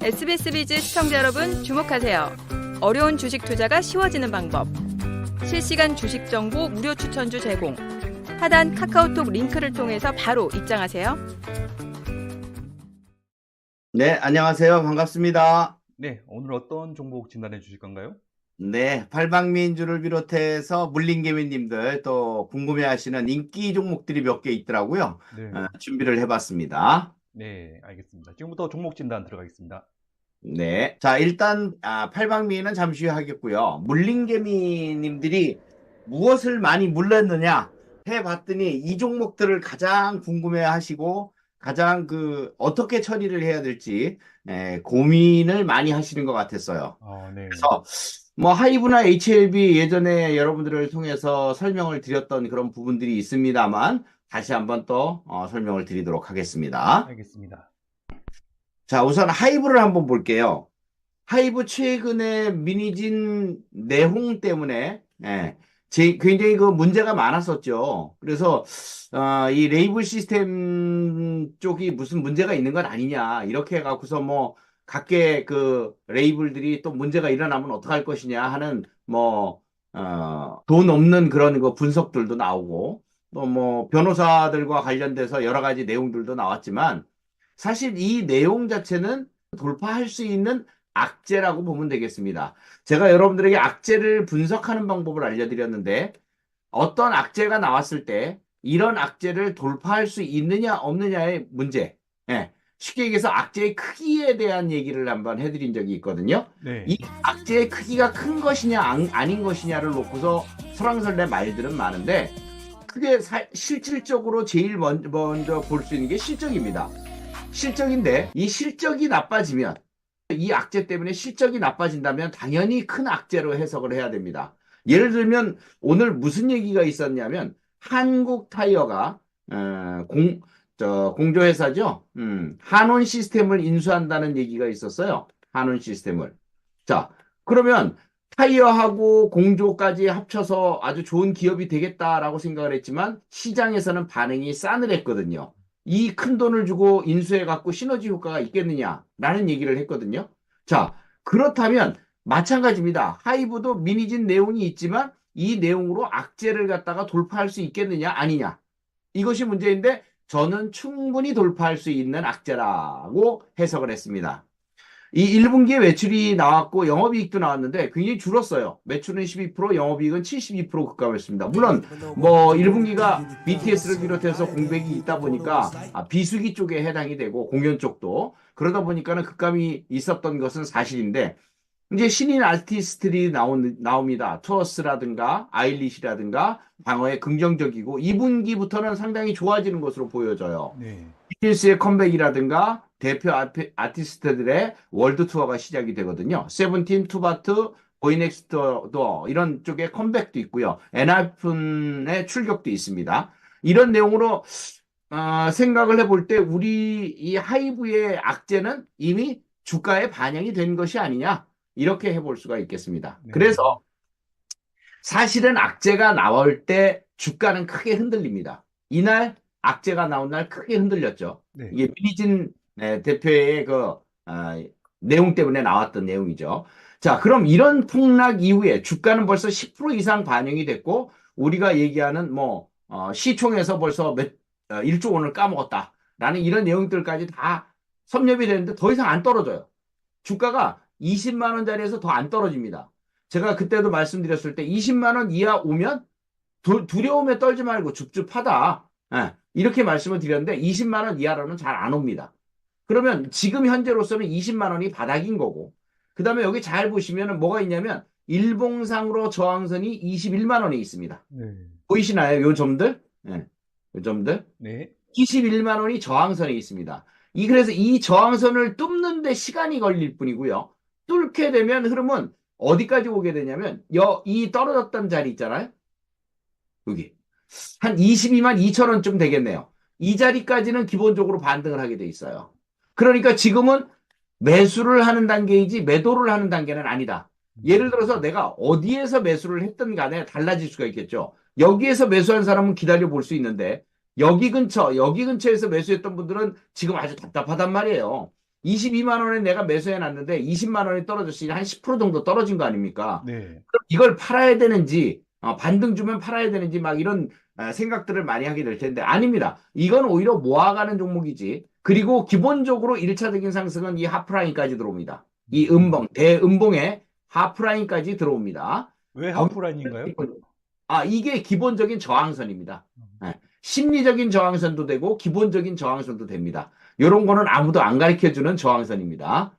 SBS 비즈 시청자 여러분 주목하세요. 어려운 주식 투자가 쉬워지는 방법. 실시간 주식 정보 무료 추천주 제공. 하단 카카오톡 링크를 통해서 바로 입장하세요. 네, 안녕하세요. 반갑습니다. 네, 오늘 어떤 종목 진단해 주실 건가요? 네, 팔방민주를 비롯해서 물린개미님들 또 궁금해하시는 인기 종목들이 몇 개 있더라고요. 네, 준비를 해봤습니다. 네, 알겠습니다. 지금부터 종목 진단 들어가겠습니다. 네, 자 일단 팔방미는 잠시 후에 하겠고요. 물린개미님들이 무엇을 많이 물렸느냐 해봤더니 이 종목들을 가장 궁금해하시고 가장 어떻게 처리를 해야 될지 고민을 많이 하시는 것 같았어요. 네. 그래서 뭐 하이브나 HLB 예전에 여러분들을 통해서 설명을 드렸던 그런 부분들이 있습니다만 다시 한번 또 설명을 드리도록 하겠습니다. 알겠습니다. 자, 우선 하이브를 한번 볼게요. 하이브 최근에 미니진 내홍 때문에 굉장히 문제가 많았었죠. 그래서 이 레이블 시스템 쪽이 무슨 문제가 있는 건 아니냐 이렇게 해갖고서 뭐 각계 레이블들이 또 문제가 일어나면 어떡할 것이냐 하는 돈 없는 그런 분석들도 나오고 또 뭐 변호사들과 관련돼서 여러 가지 내용들도 나왔지만 사실 이 내용 자체는 돌파할 수 있는 악재라고 보면 되겠습니다. 제가 여러분들에게 악재를 분석하는 방법을 알려드렸는데 어떤 악재가 나왔을 때 이런 악재를 돌파할 수 있느냐 없느냐의 문제. 쉽게 얘기해서 악재의 크기에 대한 얘기를 한번 해드린 적이 있거든요. 네. 이 악재의 크기가 큰 것이냐 아닌 것이냐를 놓고서 설왕설래 말들은 많은데 크게 실질적으로 제일 먼저 볼 수 있는 게 실적입니다. 실적인데 이 실적이 나빠지면 이 악재 때문에 실적이 나빠진다면 당연히 큰 악재로 해석을 해야 됩니다. 예를 들면 오늘 무슨 얘기가 있었냐면 한국타이어가 공조회사죠. 한온 시스템을 인수한다는 얘기가 있었어요. 한온 시스템을. 자, 그러면 타이어하고 공조까지 합쳐서 아주 좋은 기업이 되겠다라고 생각을 했지만 시장에서는 반응이 싸늘했거든요. 이 큰 돈을 주고 인수해갖고 시너지 효과가 있겠느냐라는 얘기를 했거든요. 자, 그렇다면 마찬가지입니다. 하이브도 미니진 내용이 있지만 이 내용으로 악재를 갖다가 돌파할 수 있겠느냐 아니냐. 이것이 문제인데 저는 충분히 돌파할 수 있는 악재라고 해석을 했습니다. 이 1분기에 매출이 나왔고 영업이익도 나왔는데 굉장히 줄었어요. 매출은 12%, 영업이익은 72% 급감했습니다. 물론 뭐 1분기가 BTS를 비롯해서 공백이 있다 보니까 비수기 쪽에 해당이 되고 공연 쪽도 그러다 보니까는 급감이 있었던 것은 사실인데 이제 신인 아티스트들이 나옵니다. 투어스라든가 아일리시라든가 방어에 긍정적이고 2분기부터는 상당히 좋아지는 것으로 보여져요. 네. BTS의 컴백이라든가 대표 아티스트들의 월드 투어가 시작이 되거든요. 세븐틴, 투바트, 보이넥스트도 이런 쪽에 컴백도 있고요. 엔하이픈의 출격도 있습니다. 이런 내용으로 생각을 해볼 때 우리 이 하이브의 악재는 이미 주가에 반영이 된 것이 아니냐 이렇게 해볼 수가 있겠습니다. 네. 그래서 사실은 악재가 나올 때 주가는 크게 흔들립니다. 이날 악재가 나온 날 크게 흔들렸죠. 네. 이게 미니진 대표의 내용 때문에 나왔던 내용이죠. 자, 그럼 이런 폭락 이후에 주가는 벌써 10% 이상 반영이 됐고 우리가 얘기하는 시총에서 벌써 1조 원을 까먹었다라는 이런 내용들까지 다 섭렵이 되는데 더 이상 안 떨어져요. 주가가 20만 원짜리에서 더 안 떨어집니다. 제가 그때도 말씀드렸을 때 20만 원 이하 오면 두려움에 떨지 말고 줍줍하다. 이렇게 말씀을 드렸는데 20만 원 이하로는 잘 안 옵니다. 그러면 지금 현재로서는 20만 원이 바닥인 거고 그 다음에 여기 잘 보시면 뭐가 있냐면 일봉상으로 저항선이 21만 원에 있습니다. 네. 보이시나요? 요 점들? 요 점들? 네. 21만 원이 저항선에 있습니다. 그래서 이 저항선을 뚫는데 시간이 걸릴 뿐이고요. 뚫게 되면 흐름은 어디까지 오게 되냐면 이 떨어졌던 자리 있잖아요. 여기 한 22만 2천 원쯤 되겠네요. 이 자리까지는 기본적으로 반등을 하게 돼 있어요. 그러니까 지금은 매수를 하는 단계이지 매도를 하는 단계는 아니다. 예를 들어서 내가 어디에서 매수를 했든 간에 달라질 수가 있겠죠. 여기에서 매수한 사람은 기다려 볼 수 있는데 여기 근처에서 매수했던 분들은 지금 아주 답답하단 말이에요. 22만 원에 내가 매수해 놨는데 20만 원이 떨어졌으니 한 10% 정도 떨어진 거 아닙니까? 네. 그럼 이걸 팔아야 되는지, 반등 주면 팔아야 되는지 막 이런 생각들을 많이 하게 될 텐데 아닙니다. 이건 오히려 모아가는 종목이지. 그리고 기본적으로 1차적인 상승은 이 하프라인까지 들어옵니다. 이 대음봉의 하프라인까지 들어옵니다. 왜 하프라인인가요? 이게 기본적인 저항선입니다. 심리적인 저항선도 되고 기본적인 저항선도 됩니다. 이런 거는 아무도 안 가르쳐주는 저항선입니다.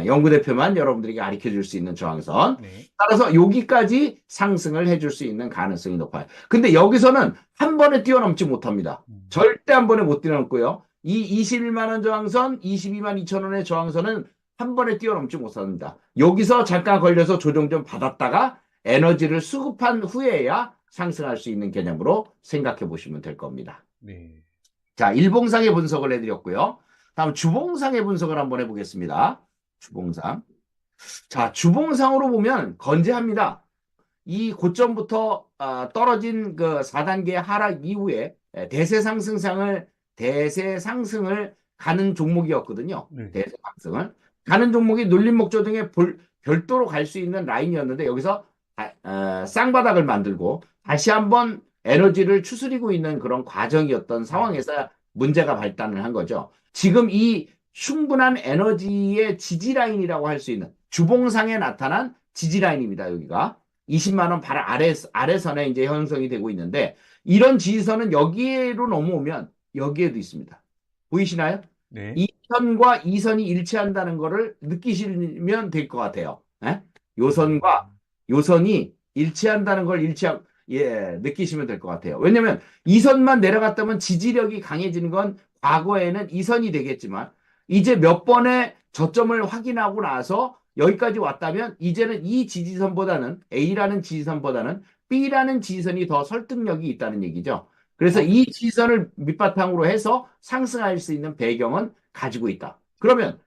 연구대표만 여러분들에게 가르쳐줄 수 있는 저항선. 네. 따라서 여기까지 상승을 해줄 수 있는 가능성이 높아요. 근데 여기서는 한 번에 뛰어넘지 못합니다. 절대 한 번에 못 뛰어넘고요. 이 21만 원 저항선, 22만 2천 원의 저항선은 한 번에 뛰어넘지 못합니다. 여기서 잠깐 걸려서 조정 좀 받았다가 에너지를 수급한 후에야 상승할 수 있는 개념으로 생각해 보시면 될 겁니다. 네. 자, 일봉상의 분석을 해드렸고요. 다음 주봉상의 분석을 한번 해보겠습니다. 주봉상. 자, 주봉상으로 보면 건재합니다. 이 고점부터 떨어진 그 4단계 하락 이후에 대세 상승을 가는 종목이었거든요. 네. 대세 상승을 가는 종목이 눌림 목조 등에 별도로 갈 수 있는 라인이었는데 여기서 쌍바닥을 만들고 다시 한번 에너지를 추스리고 있는 그런 과정이었던 상황에서 문제가 발단을 한 거죠. 지금 이 충분한 에너지의 지지라인이라고 할 수 있는 주봉상에 나타난 지지라인입니다. 여기가 20만 원 바로 아래선에 이제 형성이 되고 있는데 이런 지지선은 여기로 넘어오면 여기에도 있습니다. 보이시나요? 네. 이 선과 이 선이 일치한다는 것을 느끼시면 될 것 같아요. 요 선과 요 선이 일치한다는 걸 느끼시면 될 것 같아요. 왜냐면 이 선만 내려갔다면 지지력이 강해지는 건 과거에는 이 선이 되겠지만 이제 몇 번의 저점을 확인하고 나서 여기까지 왔다면 이제는 이 지지선보다는 A라는 지지선보다는 B라는 지지선이 더 설득력이 있다는 얘기죠. 그래서 이 지지선을 밑바탕으로 해서 상승할 수 있는 배경은 가지고 있다. 그러면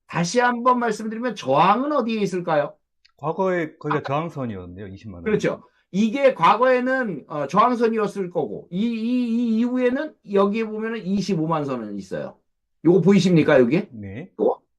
다시 한번 말씀드리면 저항은 어디에 있을까요? 과거에 거기가 저항선이었는데요, 20만 원. 그렇죠. 이게 과거에는 저항선이었을 거고 이 이후에는 여기에 보면은 25만 선은 있어요. 요거 보이십니까 여기? 네.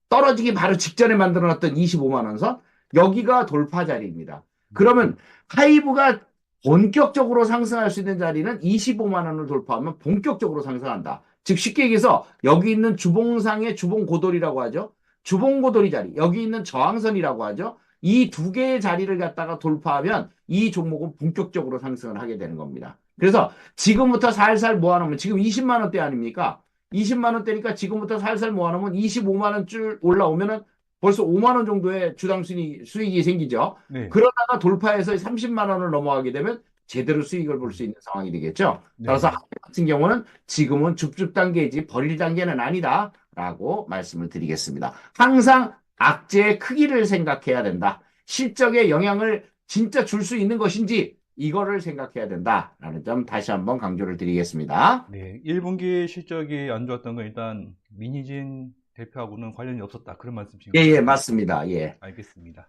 떨어지기 바로 직전에 만들어놨던 25만 원 선. 여기가 돌파 자리입니다. 그러면 하이브가 본격적으로 상승할 수 있는 자리는 25만 원을 돌파하면 본격적으로 상승한다. 즉 쉽게 얘기해서 여기 있는 주봉상의 주봉고돌이라고 하죠. 주봉고돌이 자리, 여기 있는 저항선이라고 하죠. 이 두 개의 자리를 갖다가 돌파하면 이 종목은 본격적으로 상승을 하게 되는 겁니다. 그래서 지금부터 살살 모아놓으면 지금 20만 원대 아닙니까? 20만 원대니까 지금부터 살살 모아놓으면 25만 원줄 올라오면은 벌써 5만 원 정도의 주당 수익이 생기죠. 네. 그러다가 돌파해서 30만 원을 넘어가게 되면 제대로 수익을 볼 수 있는 상황이 되겠죠. 네. 따라서 하이브 같은 경우는 지금은 줍줍 단계이지 버릴 단계는 아니다라고 말씀을 드리겠습니다. 항상 악재의 크기를 생각해야 된다. 실적에 영향을 진짜 줄 수 있는 것인지 이거를 생각해야 된다라는 점 다시 한번 강조를 드리겠습니다. 네. 1분기 실적이 안 좋았던 건 일단 민희진 대표하고는 관련이 없었다. 그런 말씀이신가요? 예, 맞습니다. 예. 알겠습니다.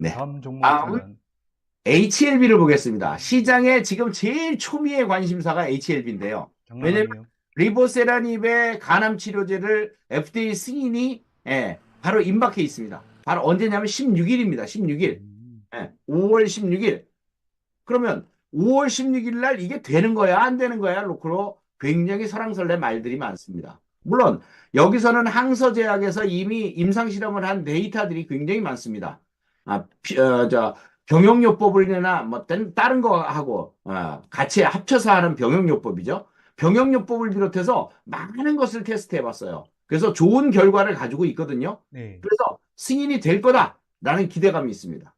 네. 다음 종목 다음은 HLB를 보겠습니다. 시장에 지금 제일 초미의 관심사가 HLB인데요. 왜냐면 리보세라닙의 간암 치료제를 FDA 승인이 바로 임박해 있습니다. 바로 언제냐면 16일입니다. 16일. 5월 16일. 그러면 5월 16일 날 이게 되는 거야, 안 되는 거야? 놓고 굉장히 설왕설래 말들이 많습니다. 물론 여기서는 항서제약에서 이미 임상실험을 한 데이터들이 굉장히 많습니다. 병용요법이나 뭐 다른 거하고 같이 합쳐서 하는 병용요법이죠. 병용요법을 비롯해서 많은 것을 테스트해 봤어요. 그래서 좋은 결과를 가지고 있거든요. 네. 그래서 승인이 될 거다라는 기대감이 있습니다.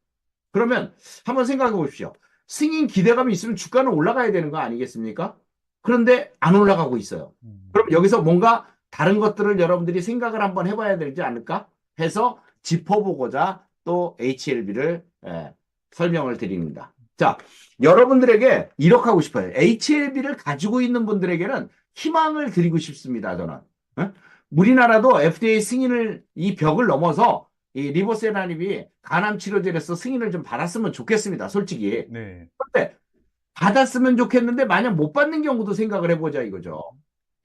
그러면 한번 생각해 보십시오. 승인 기대감이 있으면 주가는 올라가야 되는 거 아니겠습니까? 그런데 안 올라가고 있어요. 그럼 여기서 뭔가 다른 것들을 여러분들이 생각을 한번 해봐야 되지 않을까 해서 짚어보고자 또 HLB를 설명을 드립니다. 자, 여러분들에게 이렇게 하고 싶어요. HLB를 가지고 있는 분들에게는 희망을 드리고 싶습니다. 저는. 우리나라도 FDA 승인을 이 벽을 넘어서 이 리보세라닙이 간암 치료제로서 승인을 좀 받았으면 좋겠습니다. 솔직히. 네. 그런데 받았으면 좋겠는데 만약 못 받는 경우도 생각을 해보자 이거죠.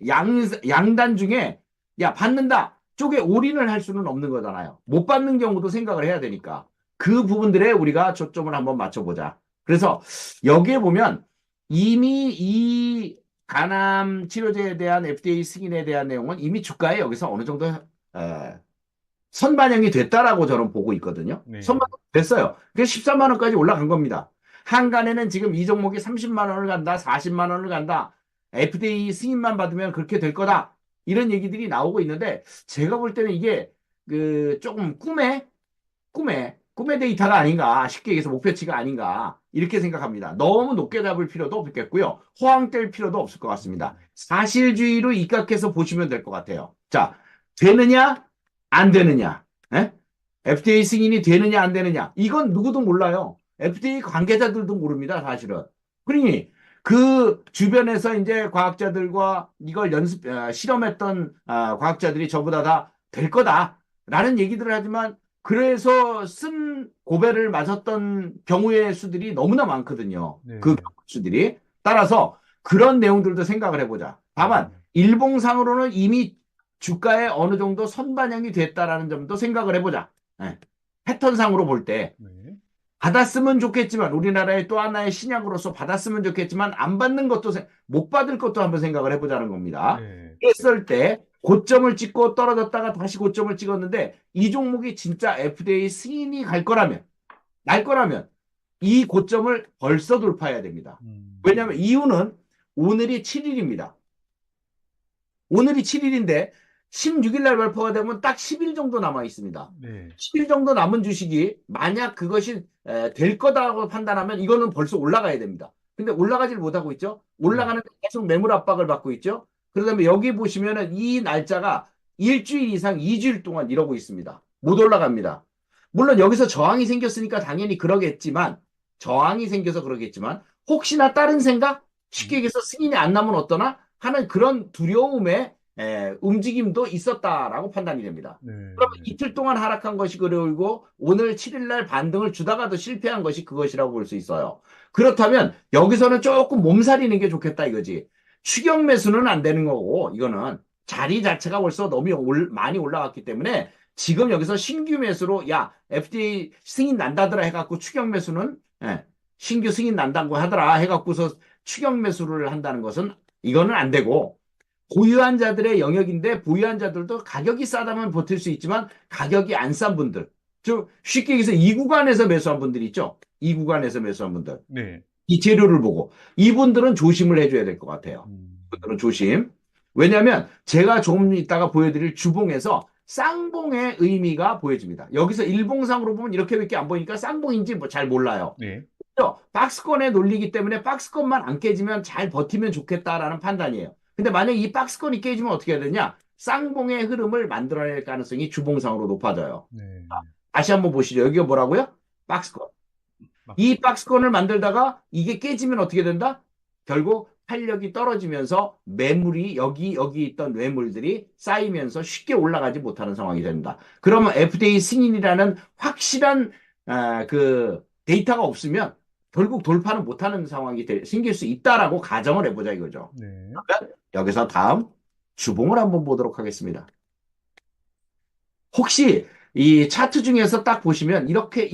양단 중에 야 받는다. 쪽에 올인을 할 수는 없는 거잖아요. 못 받는 경우도 생각을 해야 되니까. 그 부분들에 우리가 초점을 한번 맞춰보자. 그래서 여기에 보면 이미 이 간암 치료제에 대한 FDA 승인에 대한 내용은 이미 주가에 여기서 어느 정도 선반영이 됐다라고 저는 보고 있거든요. 네. 선반영 됐어요. 그래서 13만 원까지 올라간 겁니다. 한간에는 지금 이 종목이 30만 원을 간다, 40만 원을 간다. FDA 승인만 받으면 그렇게 될 거다. 이런 얘기들이 나오고 있는데 제가 볼 때는 이게 그 조금 꿈의 데이터가 아닌가. 쉽게 얘기해서 목표치가 아닌가. 이렇게 생각합니다. 너무 높게 잡을 필요도 없겠고요. 호황될 필요도 없을 것 같습니다. 사실주의로 입각해서 보시면 될 것 같아요. 자, 되느냐? 안 되느냐? 에? FDA 승인이 되느냐 안 되느냐? 이건 누구도 몰라요. FDA 관계자들도 모릅니다, 사실은. 그러니 그 주변에서 이제 과학자들과 이걸 실험했던 과학자들이 저보다 다 될 거다라는 얘기들을 하지만 그래서 쓴 고배를 맞았던 경우의 수들이 너무나 많거든요. 네. 그 수들이. 따라서 그런 내용들도 생각을 해보자. 다만 일봉상으로는 이미 주가에 어느 정도 선반영이 됐다라는 점도 생각을 해보자. 네. 패턴상으로 볼 때 네. 받았으면 좋겠지만 우리나라의 또 하나의 신약으로서 받았으면 좋겠지만 안 받는 것도 못 받을 것도 한번 생각을 해보자는 겁니다. 네. 했을 때 고점을 찍고 떨어졌다가 다시 고점을 찍었는데 이 종목이 진짜 FDA 승인이 날 거라면 이 고점을 벌써 돌파해야 됩니다. 왜냐하면 이유는 오늘이 7일입니다. 오늘이 7일인데 16일 날 발표가 되면 딱 10일 정도 남아 있습니다. 네. 10일 정도 남은 주식이 만약 그것이 될 거다라고 판단하면 이거는 벌써 올라가야 됩니다. 근데 올라가질 못하고 있죠. 올라가는데 계속 매물 압박을 받고 있죠. 그러다면 여기 보시면은 이 날짜가 일주일 이상 2주일 동안 이러고 있습니다. 못 올라갑니다. 물론 여기서 저항이 생겼으니까 당연히 그러겠지만 저항이 생겨서 그러겠지만 혹시나 다른 생각? 쉽게 얘기해서 승인이 안 나면 어떠나 하는 그런 두려움에 움직임도 있었다라고 판단이 됩니다. 네. 그러면 이틀 동안 하락한 것이 그리고 오늘 7일 날 반등을 주다가도 실패한 것이 그것이라고 볼 수 있어요. 그렇다면 여기서는 조금 몸살이는 게 좋겠다 이거지. 추격 매수는 안 되는 거고 이거는 자리 자체가 벌써 너무 많이 올라갔기 때문에 지금 여기서 신규 매수로 야 FDA 승인 난다더라 해갖고 추격 매수는 신규 승인 난다고 하더라 해갖고서 추격 매수를 한다는 것은 이거는 안 되고 보유한 자들의 영역인데 보유한 자들도 가격이 싸다면 버틸 수 있지만 가격이 안 싼 분들 좀 쉽게 얘기해서 이 구간에서 매수한 분들 있죠. 이 구간에서 매수한 분들 네. 이 재료를 보고 이분들은 조심을 해줘야 될 것 같아요. 이분들은 조심. 왜냐하면 제가 조금 이따가 보여드릴 주봉에서 쌍봉의 의미가 보여집니다. 여기서 일봉상으로 보면 이렇게밖에 안 보이니까 쌍봉인지 뭐 잘 몰라요. 네. 박스권의 논리이기 때문에 박스권만 안 깨지면 잘 버티면 좋겠다라는 판단이에요. 근데 만약에 이 박스권이 깨지면 어떻게 해야 되냐? 쌍봉의 흐름을 만들어낼 가능성이 주봉상으로 높아져요. 네. 다시 한번 보시죠. 여기가 뭐라고요? 박스권. 이 박스권을 만들다가 이게 깨지면 어떻게 된다? 결국 탄력이 떨어지면서 매물이 여기 있던 매물들이 쌓이면서 쉽게 올라가지 못하는 상황이 된다. 그러면 FDA 승인이라는 확실한 그 데이터가 없으면 결국 돌파는 못하는 상황이 생길 수 있다라고 가정을 해보자 이거죠. 네. 그러면 여기서 다음 주봉을 한번 보도록 하겠습니다. 혹시 이 차트 중에서 딱 보시면 이렇게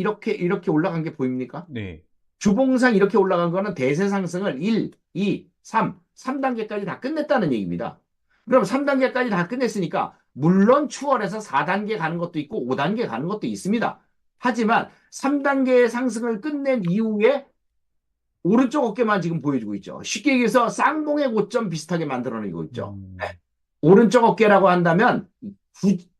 올라간 게 보입니까? 네. 주봉상 이렇게 올라간 거는 대세 상승을 1, 2, 3단계까지 다 끝냈다는 얘기입니다. 그럼 3단계까지 다 끝냈으니까 물론 추월해서 4단계 가는 것도 있고 5단계 가는 것도 있습니다. 하지만 3단계의 상승을 끝낸 이후에 오른쪽 어깨만 지금 보여주고 있죠. 쉽게 얘기해서 쌍봉의 고점 비슷하게 만들어내고 있죠. 네. 오른쪽 어깨라고 한다면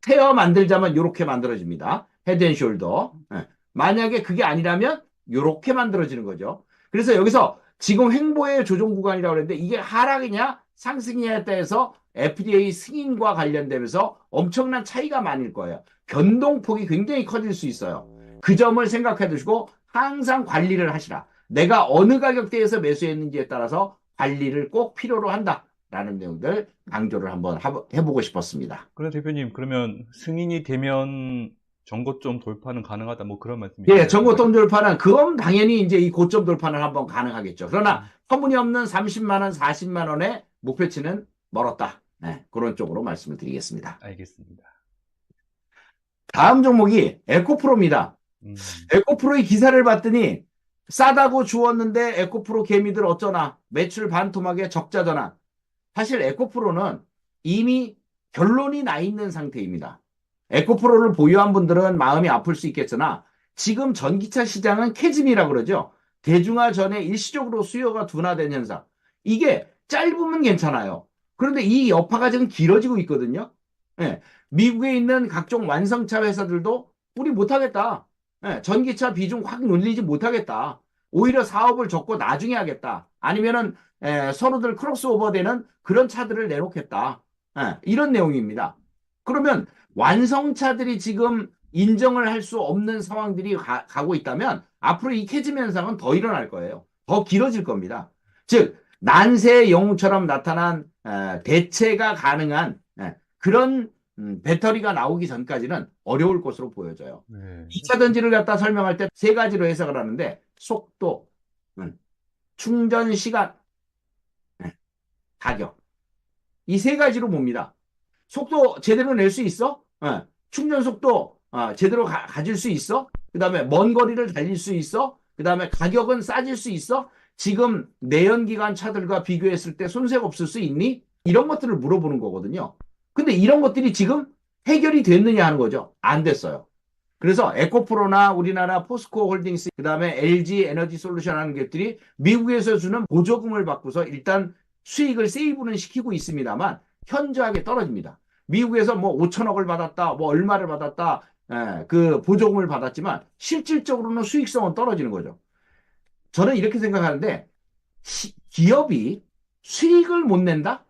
태어 만들자면 이렇게 만들어집니다. 헤드앤숄더. 네. 만약에 그게 아니라면 이렇게 만들어지는 거죠. 그래서 여기서 지금 횡보의 조정 구간이라고 그랬는데 이게 하락이냐 상승이냐에 따라서 FDA 승인과 관련되면서 엄청난 차이가 많을 거예요. 변동폭이 굉장히 커질 수 있어요. 그 점을 생각해 두시고 항상 관리를 하시라. 내가 어느 가격대에서 매수했는지에 따라서 관리를 꼭 필요로 한다라는 내용들 강조를 한번 해보고 싶었습니다. 그럼 대표님, 그러면 승인이 되면 전고점 돌파는 가능하다, 뭐 그런 말씀이시죠? 예, 전고점 돌파는 그건 당연히 이제 이 고점 돌파는 한번 가능하겠죠. 그러나 터무니없는 30만 원, 40만 원의 목표치는 멀었다. 네, 그런 쪽으로 말씀을 드리겠습니다. 알겠습니다. 다음 종목이 에코프로입니다. 음. 에코프로의 기사를 봤더니 싸다고 주었는데 에코프로 개미들 어쩌나 매출 반토막에 적자 전환. 사실 에코프로는 이미 결론이 나 있는 상태입니다. 에코프로를 보유한 분들은 마음이 아플 수 있겠으나 지금 전기차 시장은 캐즘이라고 그러죠. 대중화 전에 일시적으로 수요가 둔화된 현상. 이게 짧으면 괜찮아요. 그런데 이 여파가 지금 길어지고 있거든요. 예, 미국에 있는 각종 완성차 회사들도 우리 못하겠다. 예, 전기차 비중 확 늘리지 못하겠다. 오히려 사업을 접고 나중에 하겠다. 아니면은 서로들 크로스오버 되는 그런 차들을 내놓겠다. 이런 내용입니다. 그러면 완성차들이 지금 인정을 할 수 없는 상황들이 가고 있다면 앞으로 이 캐즘 현상은 더 일어날 거예요. 더 길어질 겁니다. 즉 난세의 영웅처럼 나타난 대체가 가능한 그런 배터리가 나오기 전까지는 어려울 것으로 보여져요. 네. 2차 전지를 갖다 설명할 때 세 가지로 해석을 하는데 속도, 충전 시간, 가격. 이 세 가지로 봅니다. 속도 제대로 낼 수 있어? 충전 속도 제대로 가질 수 있어? 그 다음에 먼 거리를 달릴 수 있어? 그 다음에 가격은 싸질 수 있어? 지금 내연기관 차들과 비교했을 때 손색 없을 수 있니? 이런 것들을 물어보는 거거든요. 근데 이런 것들이 지금 해결이 됐느냐 하는 거죠. 안 됐어요. 그래서 에코프로나 우리나라 포스코 홀딩스, 그 다음에 LG 에너지 솔루션 하는 것들이 미국에서 주는 보조금을 받고서 일단 수익을 세이브는 시키고 있습니다만 현저하게 떨어집니다. 미국에서 뭐 5천억을 받았다, 뭐 얼마를 받았다, 그 보조금을 받았지만 실질적으로는 수익성은 떨어지는 거죠. 저는 이렇게 생각하는데 기업이 수익을 못 낸다?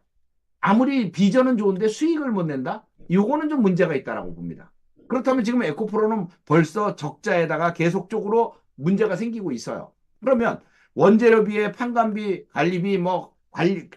아무리 비전은 좋은데 수익을 못 낸다? 요거는 좀 문제가 있다라고 봅니다. 그렇다면 지금 에코프로는 벌써 적자에다가 계속적으로 문제가 생기고 있어요. 그러면 원재료비에 판관비, 관리비 뭐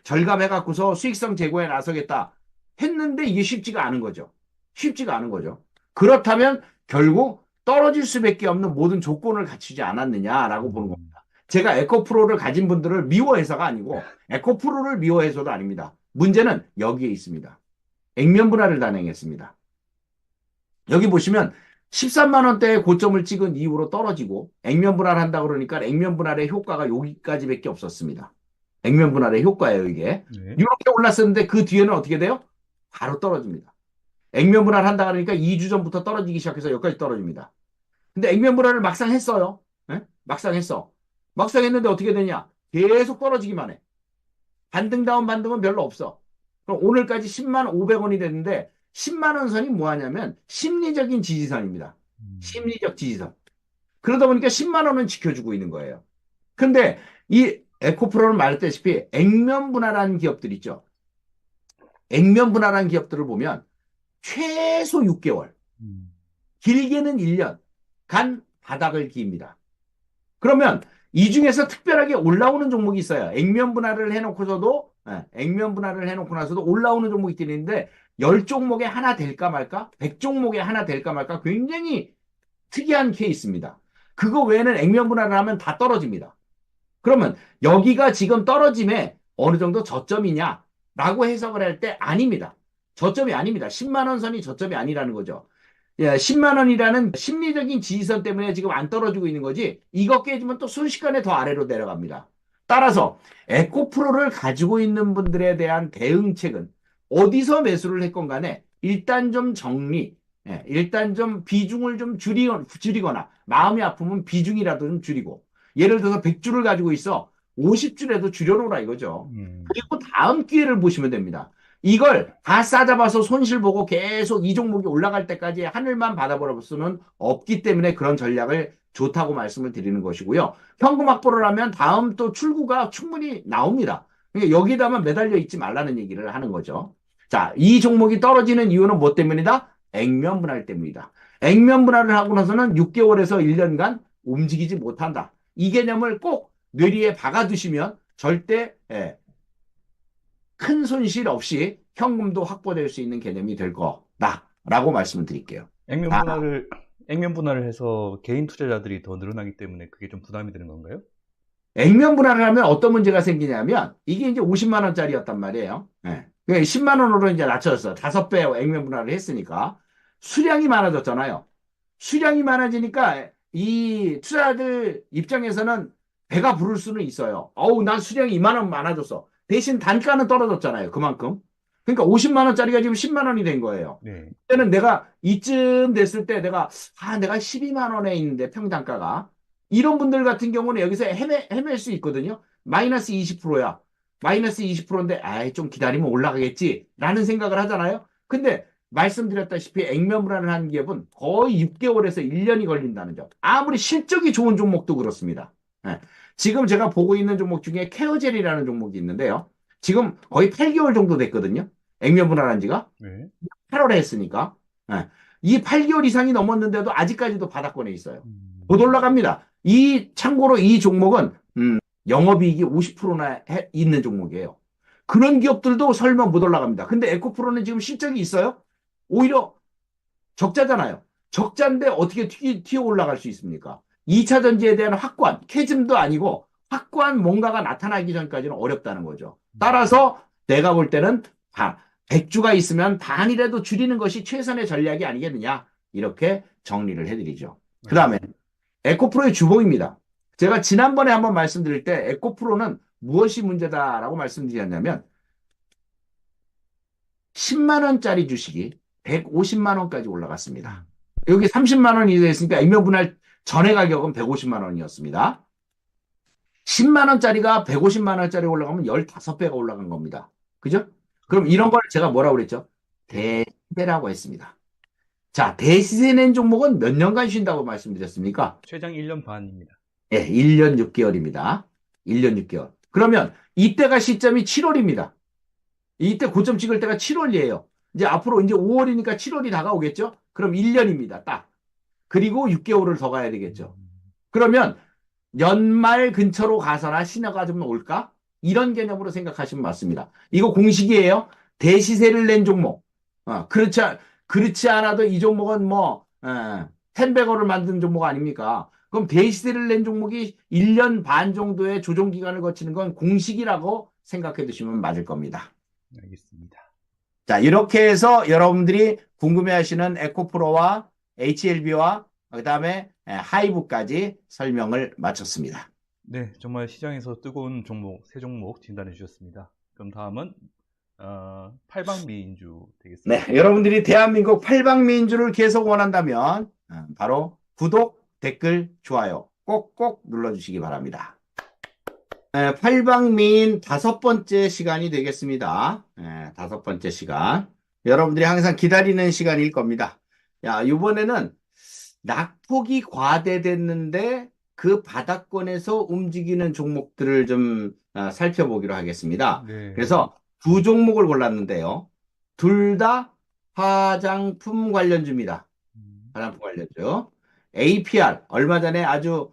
절감해갖고서 수익성 제고에 나서겠다 했는데 이게 쉽지가 않은 거죠. 쉽지가 않은 거죠. 그렇다면 결국 떨어질 수밖에 없는 모든 조건을 갖추지 않았느냐라고 보는 겁니다. 제가 에코프로를 가진 분들을 미워해서가 아니고 에코프로를 미워해서도 아닙니다. 문제는 여기에 있습니다. 액면 분할을 단행했습니다. 여기 보시면 13만 원대의 고점을 찍은 이후로 떨어지고 액면 분할한다 그러니까 액면 분할의 효과가 여기까지밖에 없었습니다. 액면 분할의 효과예요, 이게. 네. 이렇게 올랐었는데 그 뒤에는 어떻게 돼요? 바로 떨어집니다. 액면 분할한다 그러니까 2주 전부터 떨어지기 시작해서 여기까지 떨어집니다. 근데 액면 분할을 막상 했어요. 네? 막상 했어. 막상 했는데 어떻게 되냐? 계속 떨어지기만 해. 반등다운 반등은 별로 없어. 그럼 오늘까지 10만 500원이 됐는데 10만 원 선이 뭐하냐면 심리적인 지지선입니다. 심리적 지지선. 그러다 보니까 10만 원은 지켜주고 있는 거예요. 근데 이 에코프로는 말했다시피 액면 분할한 기업들 있죠. 액면 분할한 기업들을 보면 최소 6개월, 길게는 1년 간 바닥을 기입니다. 그러면 이 중에서 특별하게 올라오는 종목이 있어요. 액면 분할을 해놓고서도, 액면 분할을 해놓고 나서도 올라오는 종목이 있는데 10종목에 하나 될까 말까? 100종목에 하나 될까 말까? 굉장히 특이한 케이스입니다. 그거 외에는 액면 분할을 하면 다 떨어집니다. 그러면 여기가 지금 떨어짐에 어느 정도 저점이냐라고 해석을 할 때 아닙니다. 저점이 아닙니다. 10만 원 선이 저점이 아니라는 거죠. 10만 원이라는 심리적인 지지선 때문에 지금 안 떨어지고 있는 거지 이거 깨지면 또 순식간에 더 아래로 내려갑니다. 따라서 에코프로를 가지고 있는 분들에 대한 대응책은 어디서 매수를 했건 간에 일단 좀 정리, 일단 좀 비중을 좀 줄이거나 마음이 아프면 비중이라도 좀 줄이고 예를 들어서 100주를 가지고 있어 50주라도 줄여놓으라 이거죠. 그리고 다음 기회를 보시면 됩니다. 이걸 다 싸잡아서 손실 보고 계속 이 종목이 올라갈 때까지 하늘만 바라볼 수는 없기 때문에 그런 전략을 좋다고 말씀을 드리는 것이고요. 현금 확보를 하면 다음 또 출구가 충분히 나옵니다. 그러니까 여기다만 매달려 있지 말라는 얘기를 하는 거죠. 자, 이 종목이 떨어지는 이유는 뭐 때문이다? 액면 분할 때문이다. 액면 분할을 하고 나서는 6개월에서 1년간 움직이지 못한다. 이 개념을 꼭 뇌리에 박아두시면 절대 큰 손실 없이 현금도 확보될 수 있는 개념이 될 거다라고 말씀을 드릴게요. 액면 분할을 해서 개인 투자자들이 더 늘어나기 때문에 그게 좀 부담이 되는 건가요? 액면 분할을 하면 어떤 문제가 생기냐면 이게 이제 50만 원짜리였단 말이에요. 10만 원으로 이제 낮춰졌어. 5배 액면 분할을 했으니까 수량이 많아졌잖아요. 수량이 많아지니까 이 투자자들 입장에서는 배가 부를 수는 있어요. 어우, 난 수량이 이만원 많아졌어. 대신 단가는 떨어졌잖아요. 그만큼. 그러니까 50만 원짜리가 지금 10만 원이 된 거예요. 네. 그때는 내가 이쯤 됐을 때 내가 12만 원에 있는데 평단가가 이런 분들 같은 경우는 여기서 헤맬 수 있거든요. 마이너스 20%야. 마이너스 20%인데 아이 좀 기다리면 올라가겠지 라는 생각을 하잖아요. 근데 말씀드렸다시피 액면불안을 한 기업은 거의 6개월에서 1년이 걸린다는 점. 아무리 실적이 좋은 종목도 그렇습니다. 예. 지금 제가 보고 있는 종목 중에 케어젤이라는 종목이 있는데요. 지금 거의 8개월 정도 됐거든요. 액면분할한 지가. 네. 8월에 했으니까. 예. 이 8개월 이상이 넘었는데도 아직까지도 바닥권에 있어요. 음. 못 올라갑니다. 참고로 이 종목은 영업이익이 50%나 있는 종목이에요. 그런 기업들도 설마 못 올라갑니다. 근데 에코프로는 지금 실적이 있어요? 오히려 적자잖아요. 적자인데 어떻게 튀어 올라갈 수 있습니까? 2차 전지에 대한 확고한, 캐즘도 아니고 확고한 뭔가가 나타나기 전까지는 어렵다는 거죠. 따라서 내가 볼 때는 100주가 있으면 반이라도 줄이는 것이 최선의 전략이 아니겠느냐. 이렇게 정리를 해드리죠. 그 다음에 에코프로의 주봉입니다. 제가 지난번에 한번 말씀드릴 때 에코프로는 무엇이 문제다라고 말씀드렸냐면 10만 원짜리 주식이 150만 원까지 올라갔습니다. 여기 30만 원이 됐으니까 액면분할 전의 가격은 150만 원이었습니다. 10만 원짜리가 150만 원짜리 올라가면 15배가 올라간 겁니다. 그죠? 그럼 이런 걸 제가 뭐라고 그랬죠? 대시세라고 했습니다. 자, 대시세 낸 종목은 몇 년간 쉰다고 말씀드렸습니까? 최장 1년 반입니다. 네, 1년 6개월입니다. 1년 6개월. 그러면 이때가 시점이 7월입니다. 이때 고점 찍을 때가 7월이에요. 이제 앞으로 이제 5월이니까 7월이 다가오겠죠? 그럼 1년입니다. 딱. 그리고 6개월을 더 가야 되겠죠. 그러면 연말 근처로 가서나 신호가 좀 올까? 이런 개념으로 생각하시면 맞습니다. 이거 공식이에요. 대시세를 낸 종목. 그렇지 않아도 이 종목은 텐베거를 만든 종목 아닙니까? 그럼 대시세를 낸 종목이 1년 반 정도의 조정 기간을 거치는 건 공식이라고 생각해 두시면 맞을 겁니다. 알겠습니다. 자, 이렇게 해서 여러분들이 궁금해하시는 에코프로와 HLB와 그다음에 하이브까지 설명을 마쳤습니다. 네, 정말 시장에서 뜨거운 종목, 세 종목 진단해 주셨습니다. 그럼 다음은 팔방미인주 되겠습니다. 네, 여러분들이 대한민국 팔방미인주를 계속 원한다면 바로 구독, 댓글, 좋아요 꼭꼭 눌러주시기 바랍니다. 팔방미인 5번째 시간이 되겠습니다. 5번째 시간. 여러분들이 항상 기다리는 시간일 겁니다. 야, 이번에는 낙폭이 과대됐는데 그 바닥권에서 움직이는 종목들을 좀 살펴보기로 하겠습니다. 네. 그래서 두 종목을 골랐는데요. 둘 다 화장품 관련주입니다. 화장품 관련주. APR, 얼마 전에 아주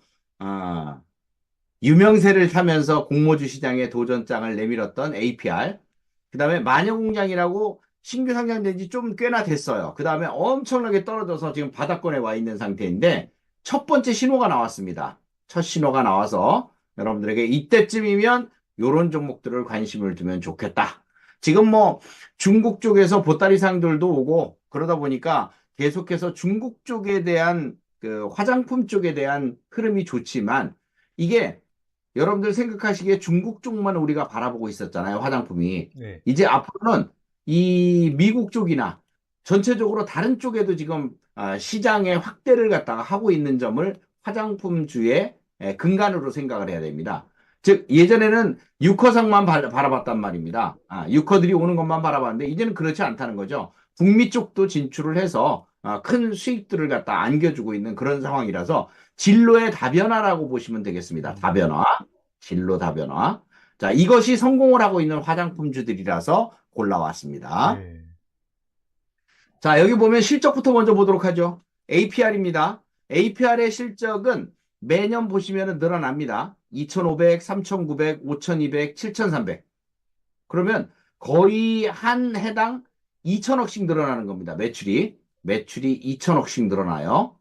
유명세를 타면서 공모주 시장에 도전장을 내밀었던 APR. 그 다음에 마녀공장이라고 신규 상장된 지 좀 꽤나 됐어요. 그 다음에 엄청나게 떨어져서 지금 바닥권에 와 있는 상태인데 첫 번째 신호가 나왔습니다. 첫 신호가 나와서 여러분들에게 이때쯤이면 이런 종목들을 관심을 두면 좋겠다. 지금 중국 쪽에서 보따리상들도 오고 그러다 보니까 계속해서 중국 쪽에 대한 그 화장품 쪽에 대한 흐름이 좋지만 이게 여러분들 생각하시기에 중국 쪽만 우리가 바라보고 있었잖아요. 화장품이. 네. 이제 앞으로는 이 미국 쪽이나 전체적으로 다른 쪽에도 지금 시장의 확대를 갖다가 하고 있는 점을 화장품주의 근간으로 생각을 해야 됩니다. 즉 예전에는 유커상만 바라봤단 말입니다. 유커들이 오는 것만 바라봤는데 이제는 그렇지 않다는 거죠. 북미 쪽도 진출을 해서 큰 수익들을 갖다 안겨주고 있는 그런 상황이라서 진로의 다변화라고 보시면 되겠습니다. 다변화, 진로 다변화. 자, 이것이 성공을 하고 있는 화장품주들이라서 골라왔습니다. 네. 자, 여기 보면 실적부터 먼저 보도록 하죠. APR입니다. APR의 실적은 매년 보시면 늘어납니다. 2,500, 3,900, 5,200, 7,300. 그러면 거의 한 해당 2천억씩 늘어나는 겁니다. 매출이 2천억씩 늘어나요.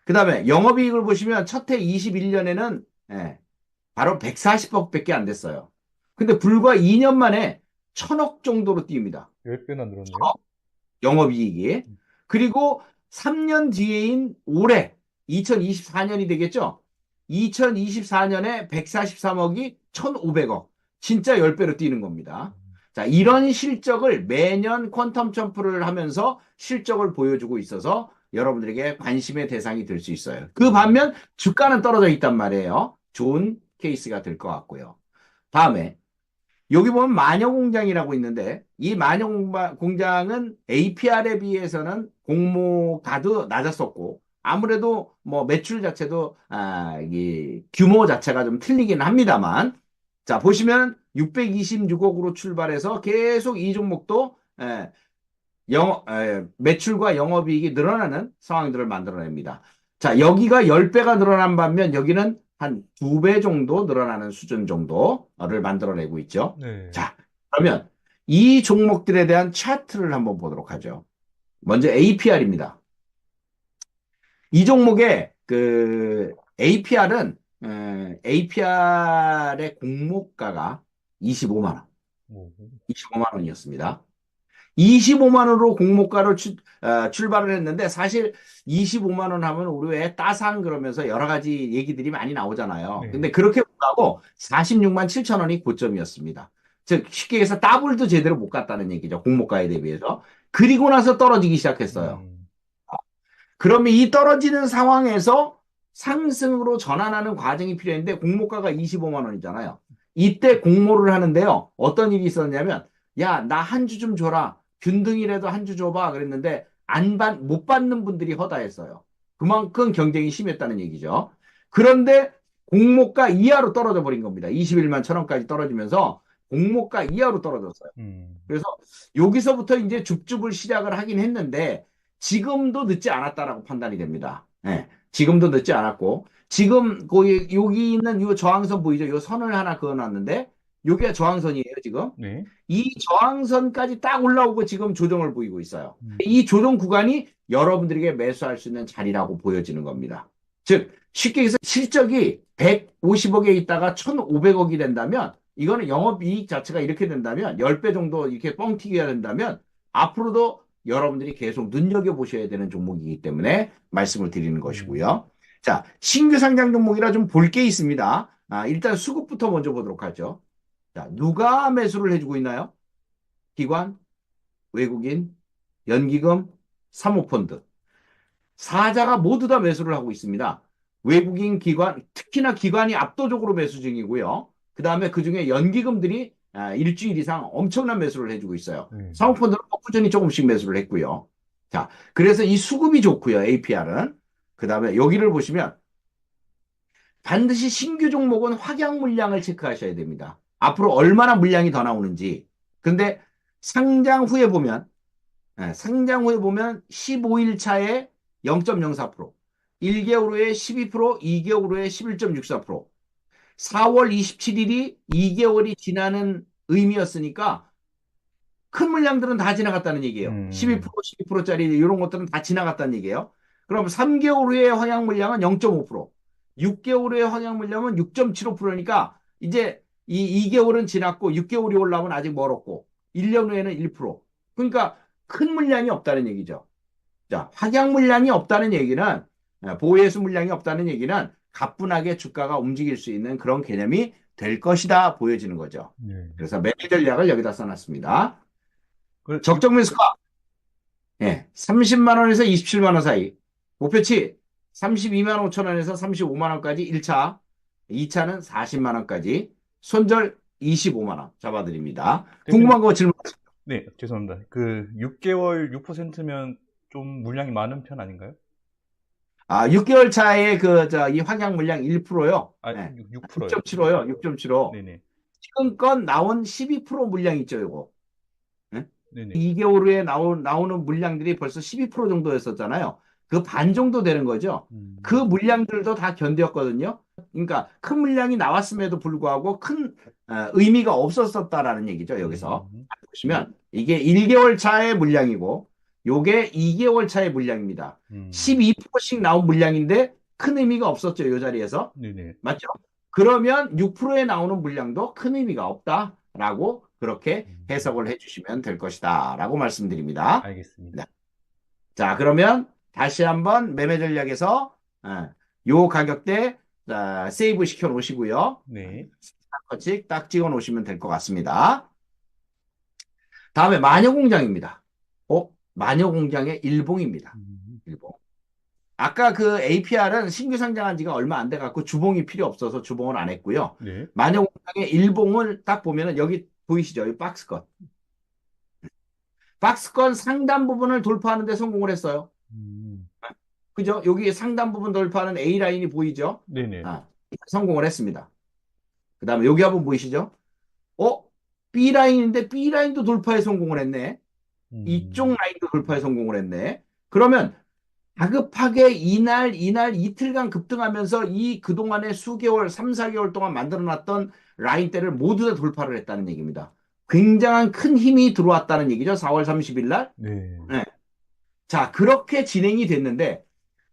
그 다음에 영업이익을 보시면 첫 해 21년에는 바로 140억밖에 안 됐어요. 근데 불과 2년 만에 1,000억 정도로 뜁니다. 10배나 늘었네요. 영업이익이. 그리고 3년 뒤에인 올해 2024년이 되겠죠? 2024년에 143억이 1,500억. 진짜 10배로 뛰는 겁니다. 자, 이런 실적을 매년 퀀텀 점프를 하면서 실적을 보여주고 있어서 여러분들에게 관심의 대상이 될 수 있어요. 그 반면 주가는 떨어져 있단 말이에요. 좋은 케이스가 될 것 같고요. 다음에 여기 보면 마녀공장이라고 있는데 이 마녀공장은 APR에 비해서는 공모가도 낮았었고 아무래도 뭐 매출 자체도 이 규모 자체가 좀 틀리긴 합니다만 자 보시면 626억으로 출발해서 계속 이 종목도 매출과 영업이익이 늘어나는 상황들을 만들어냅니다. 자, 여기가 10배가 늘어난 반면 여기는 한 2배 정도 늘어나는 수준 정도를 만들어내고 있죠. 네. 자, 그러면 이 종목들에 대한 차트를 한번 보도록 하죠. 먼저 APR입니다. 이 종목의 그 APR의 공모가가 25만 원, 오. 25만 원이었습니다. 25만 원으로 공모가를 출발을 했는데 사실 25만 원 하면 우리 왜 따상 그러면서 여러 가지 얘기들이 많이 나오잖아요. 네. 근데 그렇게 못하고 46만 7천 원이 고점이었습니다. 즉 쉽게 해서 더블도 제대로 못 갔다는 얘기죠. 공모가에 대비해서. 그리고 나서 떨어지기 시작했어요. 그러면 이 떨어지는 상황에서 상승으로 전환하는 과정이 필요했는데 공모가가 25만 원이잖아요. 이때 공모를 하는데요. 어떤 일이 있었냐면 야, 나 한 주 좀 줘라. 균등이라도 한 주 줘봐. 그랬는데 못 받는 분들이 허다했어요. 그만큼 경쟁이 심했다는 얘기죠. 그런데 공모가 이하로 떨어져 버린 겁니다. 21만 천 원까지 떨어지면서 공모가 이하로 떨어졌어요. 그래서 여기서부터 이제 줍줍을 시작을 하긴 했는데 지금도 늦지 않았다라고 판단이 됩니다. 네, 지금도 늦지 않았고 지금 거기 여기 있는 이 저항선 보이죠? 이 선을 하나 그어놨는데 여기가 저항선이에요, 지금. 네. 이 저항선까지 딱 올라오고 지금 조정을 보이고 있어요. 이 조정 구간이 여러분들에게 매수할 수 있는 자리라고 보여지는 겁니다. 즉, 쉽게 해서 실적이 150억에 있다가 1,500억이 된다면 이거는 영업이익 자체가 이렇게 된다면 10배 정도 이렇게 뻥튀기가 된다면 앞으로도 여러분들이 계속 눈여겨보셔야 되는 종목이기 때문에 말씀을 드리는 것이고요. 자, 신규 상장 종목이라 좀 볼 게 있습니다. 일단 수급부터 먼저 보도록 하죠. 자, 누가 매수를 해주고 있나요? 기관, 외국인, 연기금, 사모펀드. 사자가 모두 다 매수를 하고 있습니다. 외국인 기관, 특히나 기관이 압도적으로 매수 중이고요. 그 다음에 그 중에 연기금들이 일주일 이상 엄청난 매수를 해주고 있어요. 사모펀드는 꾸준히 조금씩 매수를 했고요. 자, 그래서 이 수급이 좋고요. APR은. 그 다음에 여기를 보시면 반드시 신규 종목은 확약 물량을 체크하셔야 됩니다. 앞으로 얼마나 물량이 더 나오는지. 근데 상장 후에 보면 15일 차에 0.04%, 1개월 후에 12%, 2개월 후에 11.64%, 4월 27일이 2개월이 지나는 의미였으니까 큰 물량들은 다 지나갔다는 얘기예요. 12%, 12%짜리 이런 것들은 다 지나갔다는 얘기예요. 그럼 3개월 후에 확약 물량은 0.5%, 6개월 후에 확약 물량은 6.75%니까 이제 이 2개월은 지났고 6개월이 올라오면 아직 멀었고 1년 후에는 1%. 그러니까 큰 물량이 없다는 얘기죠. 자, 확약 물량이 없다는 얘기는 보혜수 물량이 없다는 얘기는 가뿐하게 주가가 움직일 수 있는 그런 개념이 될 것이다 보여지는 거죠. 그래서 매매 전략을 여기다 써놨습니다. 적정 매수가 30만 원에서 27만 원 사이. 목표치 32만 5천 원에서 35만 원까지 1차, 2차는 40만 원까지 손절 25만 원 잡아드립니다. 궁금한 거 질문하세요. 네, 죄송합니다. 그 6개월 6%면 좀 물량이 많은 편 아닌가요? 6개월 차에 이 확약 물량 1%요. 6%요. 6.75요. 6.75. 네네. 지금껏 나온 12% 물량 있죠, 이거. 네네. 2개월 후에 나오는 물량들이 벌써 12% 정도였었잖아요. 그 반 정도 되는 거죠. 그 물량들도 다 견뎠거든요. 그러니까 큰 물량이 나왔음에도 불구하고 큰 의미가 없었었다라는 얘기죠, 여기서. 보시면 이게 1개월 차의 물량이고 요게 2개월 차의 물량입니다. 12%씩 나온 물량인데 큰 의미가 없었죠, 이 자리에서. 네네. 맞죠? 그러면 6%에 나오는 물량도 큰 의미가 없다라고 그렇게 해석을 해주시면 될 것이다 라고 말씀드립니다. 알겠습니다. 자, 그러면 다시 한번 매매 전략에서 요 가격대 세이브 시켜 놓으시고요. 네. 같이 딱 찍어 놓으시면 될 것 같습니다. 다음에 마녀공장입니다. 마녀공장의 일봉입니다. 일봉. 아까 그 APR은 신규 상장한 지가 얼마 안 돼 갖고 주봉이 필요 없어서 주봉을 안 했고요. 네. 마녀공장의 일봉을 딱 보면은 여기 보이시죠? 이 박스권. 박스권 상단 부분을 돌파하는 데 성공을 했어요. 그죠? 여기 상단 부분 돌파하는 A라인이 보이죠? 네네. 성공을 했습니다. 그 다음에 여기 한번 보이시죠? B라인인데 B라인도 돌파에 성공을 했네. 이쪽 라인도 돌파에 성공을 했네. 그러면 다급하게 이날 이틀간 급등하면서 이 그동안의 수개월, 3, 4개월 동안 만들어놨던 라인대를 모두 다 돌파를 했다는 얘기입니다. 굉장한 큰 힘이 들어왔다는 얘기죠. 4월 30일 날. 네. 네. 자, 그렇게 진행이 됐는데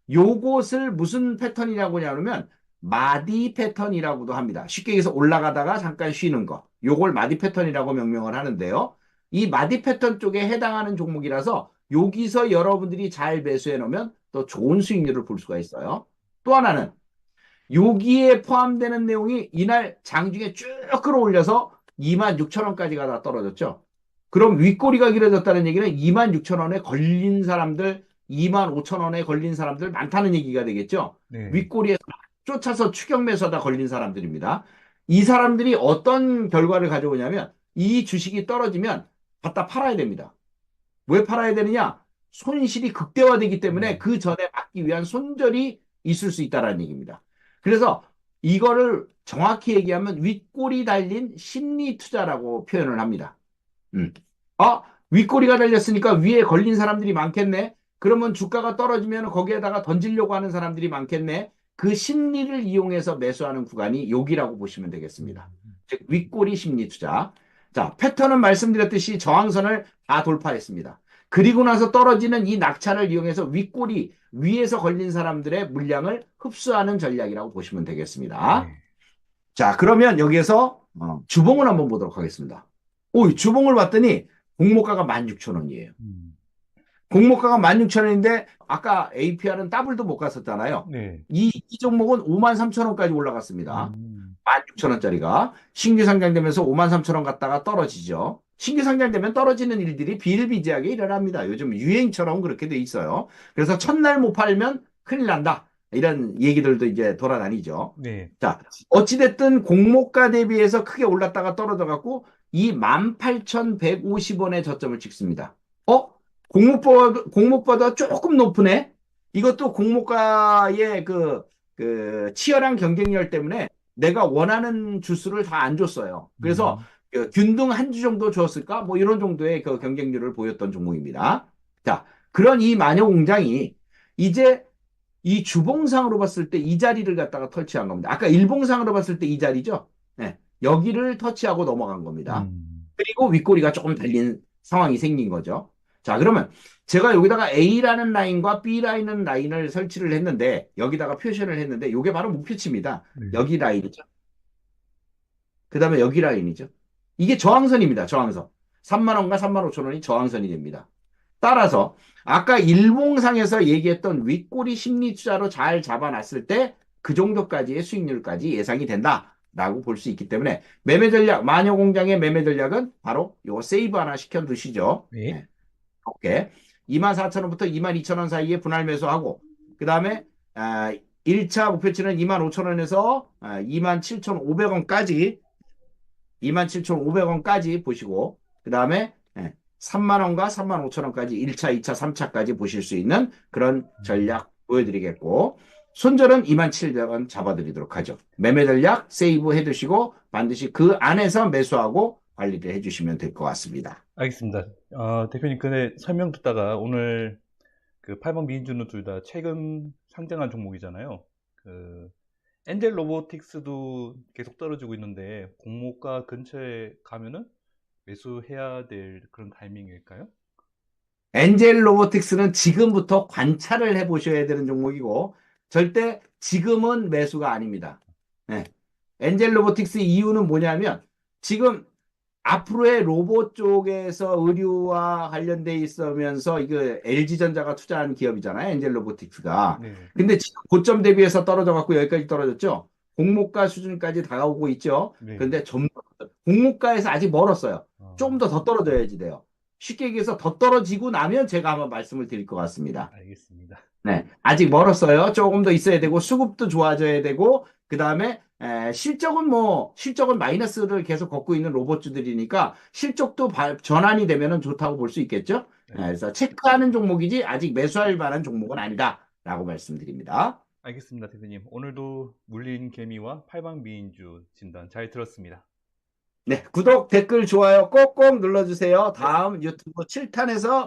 요것을 무슨 패턴이라고 하냐면 마디 패턴이라고도 합니다. 쉽게 얘기해서 올라가다가 잠깐 쉬는 거. 요걸 마디 패턴이라고 명명을 하는데요. 이 마디 패턴 쪽에 해당하는 종목이라서 여기서 여러분들이 잘 매수해 놓으면 더 좋은 수익률을 볼 수가 있어요. 또 하나는 여기에 포함되는 내용이 이날 장중에 쭉 끌어올려서 26,000원까지 가다 떨어졌죠. 그럼 윗꼬리가 길어졌다는 얘기는 26,000원에 걸린 사람들, 25,000원에 걸린 사람들 많다는 얘기가 되겠죠. 네. 윗꼬리에서 쫓아서 추격 매수하다 걸린 사람들입니다. 이 사람들이 어떤 결과를 가져오냐면 이 주식이 떨어지면 갖다 팔아야 됩니다. 왜 팔아야 되느냐? 손실이 극대화되기 때문에 그 전에 막기 위한 손절이 있을 수 있다는 얘기입니다. 그래서 이거를 정확히 얘기하면 윗꼬리 달린 심리 투자라고 표현을 합니다. 윗꼬리가 달렸으니까 위에 걸린 사람들이 많겠네. 그러면 주가가 떨어지면 거기에다가 던지려고 하는 사람들이 많겠네. 그 심리를 이용해서 매수하는 구간이 여기라고 보시면 되겠습니다. 즉 윗꼬리 심리 투자. 자, 패턴은 말씀드렸듯이 저항선을 다 돌파했습니다. 그리고 나서 떨어지는 이 낙차를 이용해서 윗꼬리 위에서 걸린 사람들의 물량을 흡수하는 전략이라고 보시면 되겠습니다. 네. 자, 그러면 여기에서 주봉을 한번 보도록 하겠습니다. 주봉을 봤더니 공모가가 16,000원이에요. 공모가가 16,000원인데 아까 APR은 더블도 못 갔었잖아요. 네. 이 종목은 53,000원까지 올라갔습니다. 16,000원짜리가 신규 상장되면서 53,000원 갔다가 떨어지죠. 신규 상장되면 떨어지는 일들이 비일비재하게 일어납니다. 요즘 유행처럼 그렇게 돼 있어요. 그래서 첫날 못 팔면 큰일 난다. 이런 얘기들도 이제 돌아다니죠. 네. 자, 어찌됐든 공모가 대비해서 크게 올랐다가 떨어져갖고 이 18,150원의 저점을 찍습니다. 공모보다 조금 높으네? 이것도 공모가의 그 치열한 경쟁력 때문에 내가 원하는 주수를 다 안 줬어요. 그래서 균등 한 주 정도 줬을까? 뭐 이런 정도의 그 경쟁률을 보였던 종목입니다. 자, 그런 이 마녀공장이 이제 이 주봉상으로 봤을 때 이 자리를 갖다가 터치한 겁니다. 아까 일봉상으로 봤을 때 이 자리죠? 네, 여기를 터치하고 넘어간 겁니다. 그리고 윗꼬리가 조금 달린 상황이 생긴 거죠. 자, 그러면 제가 여기다가 A라는 라인과 B라는 라인을 설치를 했는데 여기다가 표시를 했는데 이게 바로 목표치입니다. 여기 라인이죠. 그 다음에 여기 라인이죠. 이게 저항선입니다. 저항선. 30,000원과 35,000원이 저항선이 됩니다. 따라서 아까 일봉상에서 얘기했던 윗꼬리 심리 투자로 잘 잡아놨을 때 그 정도까지의 수익률까지 예상이 된다라고 볼 수 있기 때문에 매매 전략, 마녀공장의 매매 전략은 바로 요거 세이브 하나 시켜 두시죠. 네. 이렇게 24,000원부터 22,000원 사이에 분할 매수하고 그 다음에 1차 목표치는 25,000원에서 27,500원까지 27,500원까지 보시고 그 다음에 30,000원과 35,000원까지 1차, 2차, 3차까지 보실 수 있는 그런 전략 보여드리겠고 손절은 27,000원 잡아드리도록 하죠. 매매 전략 세이브 해두시고 반드시 그 안에서 매수하고 관리를 해주시면 될 것 같습니다. 알겠습니다. 대표님, 근데 설명 듣다가 오늘 그 8번 미인주는 둘 다 최근 상장한 종목이잖아요. 그 엔젤 로보틱스도 계속 떨어지고 있는데 공모가 근처에 가면은 매수해야 될 그런 타이밍일까요? 엔젤 로보틱스는 지금부터 관찰을 해보셔야 되는 종목이고 절대 지금은 매수가 아닙니다. 네. 엔젤 로보틱스 이유는 뭐냐면 지금 앞으로의 로봇 쪽에서 의류와 관련돼 있으면서 이거 LG전자가 투자한 기업이잖아요. 엔젤 로보틱스가. 네. 근데 지금 고점 대비해서 떨어져 갖고 여기까지 떨어졌죠. 공모가 수준까지 다가오고 있죠. 네. 그런데 공모가에서 아직 멀었어요. 아, 조금 더 떨어져야지 돼요. 쉽게 얘기해서 더 떨어지고 나면 제가 한번 말씀을 드릴 것 같습니다. 알겠습니다. 네, 아직 멀었어요. 조금 더 있어야 되고 수급도 좋아져야 되고 그다음에 실적은 마이너스를 계속 걷고 있는 로봇주들이니까 실적도 전환이 되면은 좋다고 볼 수 있겠죠. 네. 그래서 체크하는 종목이지 아직 매수할 만한 종목은 아니다라고 말씀드립니다. 알겠습니다, 대표님. 오늘도 물린 개미와 팔방미인주 진단 잘 들었습니다. 네, 구독, 댓글, 좋아요 꼭꼭 눌러주세요. 다음 유튜브 7탄에서